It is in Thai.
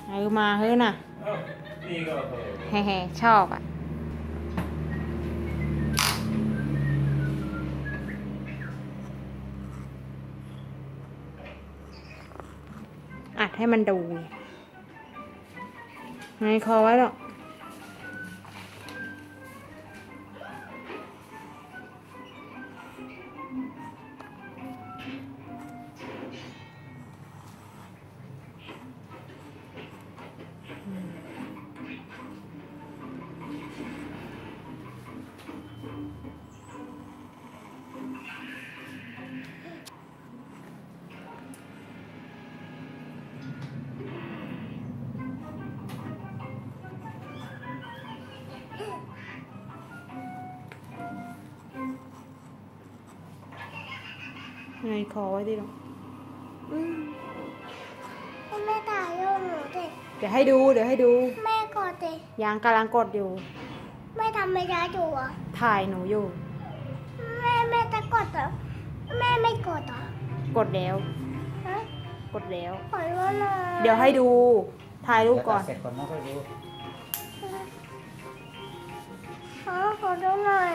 มาเฮ้ยน่ะ นี่ก็แฮ่ๆชอบอ่ะอัดให้มันดูไม่คอไว้หรอกไงคอไว้ดิลูก แม่ถ่ายรูปหนูดิ เดี๋ยวให้ดู แม่กดดิ ยังกำลังกดอยู่ แม่ทำไม่ได้ดูอ่ะ ถ่ายหนูอยู่ แม่จะกดเหรอแม่ไม่กดเหรอก ดแล้ว ฮะ กดแล้ว ขอรู้หน่อย เดี๋ยวให้ดู ถ่ายรูปก่อน เสร็จก่อนนะค่อยดู ขอดูหน่อย